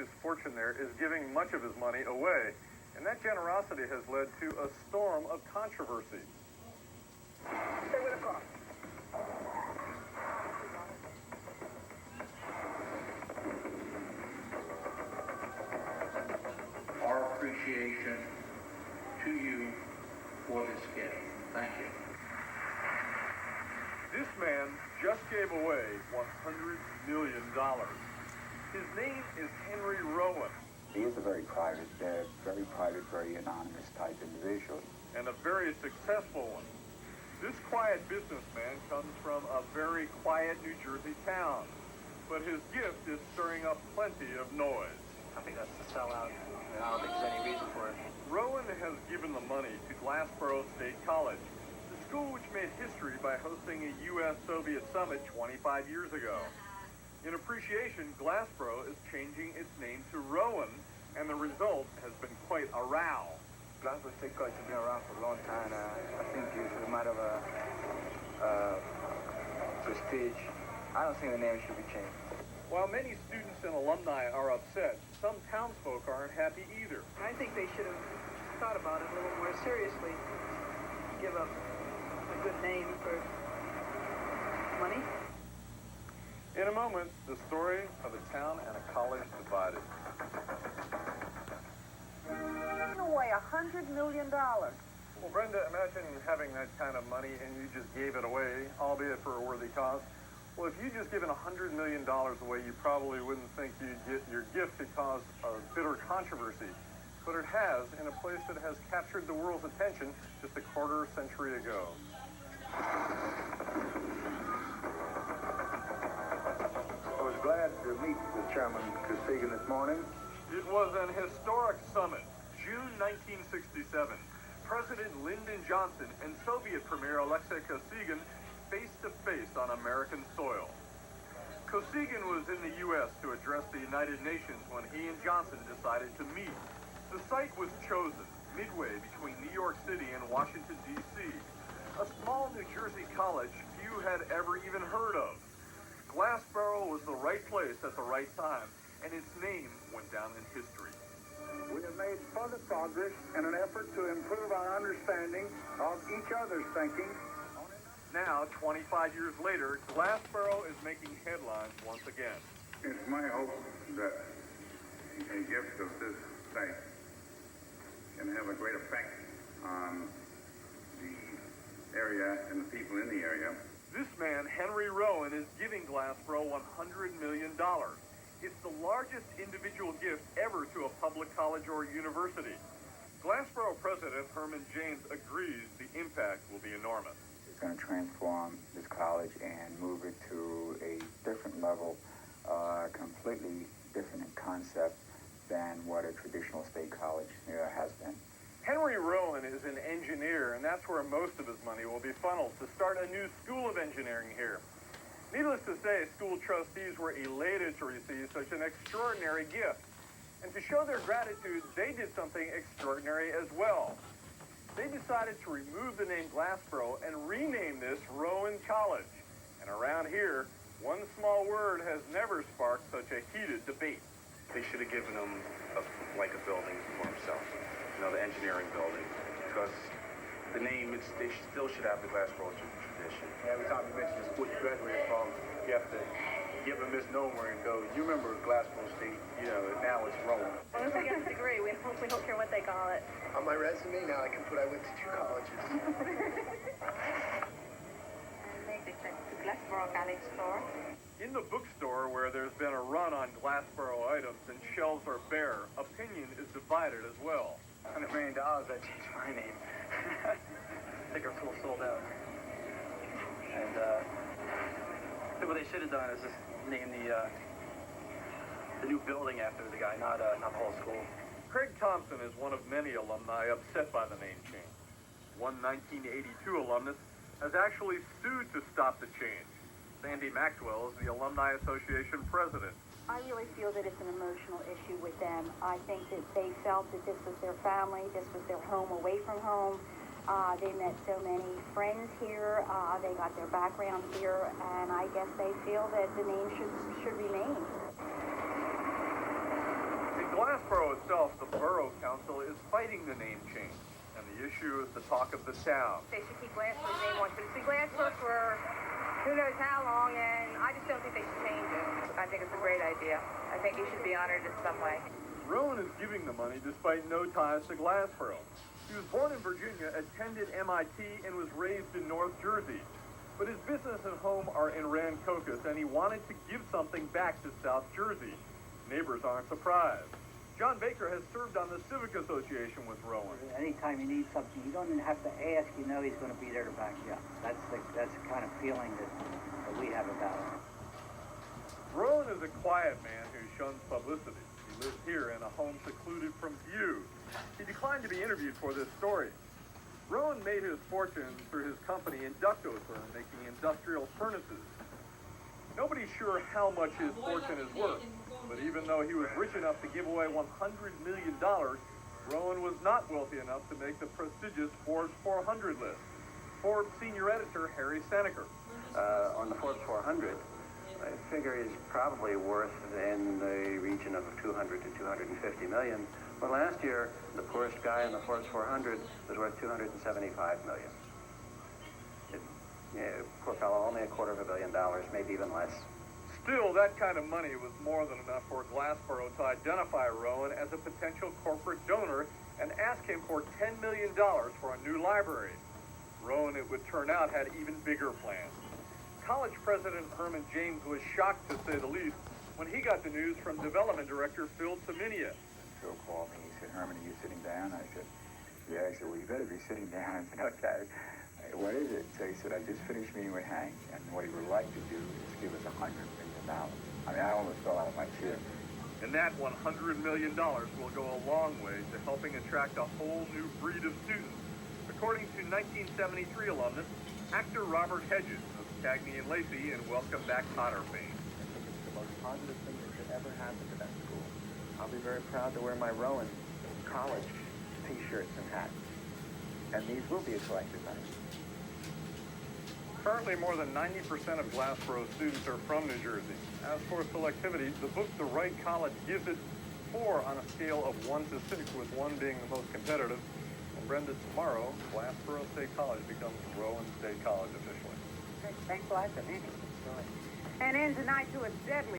his fortune there is giving much of his money away, and that generosity has led to a storm of controversy. Stay with the car. Our appreciation to you for this gift. Thank you. This man just gave away $100 million. His name is Henry Rowan. He is a very private, very anonymous type individual. And a very successful one. This quiet businessman comes from a very quiet New Jersey town, but his gift is stirring up plenty of noise. I think that's the sellout. I don't think there's any reason for it. Rowan has given the money to Glassboro State College, the school which made history by hosting a U.S.-Soviet summit 25 years ago. In appreciation, Glassboro is changing its name to Rowan, and the result has been quite a row. Glassboro State College has been around for a long time. I think it's a matter of prestige. I don't think the name should be changed. While many students and alumni are upset, some townsfolk aren't happy either. I think they should have thought about it a little more seriously. Give up a good name for money. In a moment, the story of a town and a college divided. Giving away $100 million. Well, Brenda, imagine having that kind of money and you just gave it away, albeit for a worthy cause. Well, if you'd just given $100 million away, you probably wouldn't think your gift could cause a bitter controversy. But it has, in a place that has captured the world's attention just a quarter century ago. I was glad to meet with Chairman Kosygin this morning. It was an historic summit, June 1967. President Lyndon Johnson and Soviet Premier Alexei Kosygin face-to-face on American soil. Kosygin was in the U.S. to address the United Nations when he and Johnson decided to meet. The site was chosen, midway between New York City and Washington, D.C., a small New Jersey college few had ever even heard of. Glassboro was the right place at the right time, and its name went down in history. We have made further progress in an effort to improve our understanding of each other's thinking. Now, 25 years later, Glassboro is making headlines once again. It's my hope that a gift of this type can have a great effect on the area and the people in the area. This man, Henry Rowan, is giving Glassboro $100 million. It's the largest individual gift ever to a public college or university. Glassboro President Herman James agrees the impact will be enormous. It's going to transform this college and move it to a different level, completely different in concept than what a traditional state college has been. Henry Rowan is an engineer, and that's where most of his money will be funneled to start a new school of engineering here. Needless to say, school trustees were elated to receive such an extraordinary gift. And to show their gratitude, they did something extraordinary as well. They decided to remove the name Glassboro and rename this Rowan College. And around here, one small word has never sparked such a heated debate. They should have given him a building for himself, the engineering building, because the name, they still should have the Glassboro tradition. Every time you mention the school you graduated from, you have to give a misnomer and go, you remember Glassboro State, now it's Rowan. Well, if I get a degree, we don't care what they call it. On my resume now I can put I went to 2 colleges. And make the trip to Glassboro College store. In the bookstore, where there's been a run on Glassboro items and shelves are bare, opinion is divided as well. $100 million, I changed my name. I think our school sold out. And I think what they should have done is just name the new building after the guy, not the whole school. Craig Thompson is one of many alumni upset by the name change. One 1982 alumnus has actually sued to stop the change. Sandy Maxwell is the Alumni Association president. I really feel that it's an emotional issue with them. I think that they felt that this was their family, this was their home away from home. They met so many friends here. They got their background here, and I guess they feel that the name should remain. Glassboro itself, the borough council, is fighting the name change, and the issue is the talk of the town. They should keep Glassboro's name on, but it's been Glassboro for who knows how long, and I just don't think they should change it. I think it's a great idea. I think he should be honored in some way. Rowan is giving the money despite no ties to Glassboro. He was born in Virginia, attended MIT, and was raised in North Jersey. But his business and home are in Rancocas, and he wanted to give something back to South Jersey. Neighbors aren't surprised. John Baker has served on the Civic Association with Rowan. Anytime you need something, you don't even have to ask. You know he's going to be there to back you up. That's the kind of feeling that we have about him. Rowan is a quiet man who shuns publicity. He lives here in a home secluded from view. He declined to be interviewed for this story. Rowan made his fortune through his company Inductotherm, making industrial furnaces. Nobody's sure how much his fortune is worth, but even though he was rich enough to give away $100 million, Rowan was not wealthy enough to make the prestigious Forbes 400 list. Forbes senior editor Harry Seneker. On the Forbes 400, I figure he's probably worth in the region of 200 to 250 million. But last year, the poorest guy in the Forbes 400 was worth $275 million. Poor fellow, only $250 million, maybe even less. Still, that kind of money was more than enough for Glassboro to identify Rowan as a potential corporate donor and ask him for $10 million for a new library. Rowan, it would turn out, had even bigger plans. College president Herman James was shocked, to say the least, when he got the news from development director Phil Taminia. Phil called me. He said, "Herman, are you sitting down?" I said, "Yeah." He said, "Well, you better be sitting down." I said, "Okay." "What is it?" So he said, "I just finished meeting with Hank, and what he would like to do is give us $100 million. I mean, I almost fell out of my chair. And that $100 million will go a long way to helping attract a whole new breed of students. According to 1973 alumnus, actor Robert Hedges of Cagney and Lacey in Welcome Back, Kotter fame. I think it's the most positive thing that could ever happen to that school. I'll be very proud to wear my Rowan College t-shirts and hats. And these will be a collector's item. Currently, more than 90% of Glassboro students are from New Jersey. As for selectivity, the book The Right College gives it 4 on a scale of 1 to 6, with 1 being the most competitive. And Brenda, tomorrow, Glassboro State College becomes Rowan State College officially. Thanks a lot for mentioning the story. And ends the night to a deadly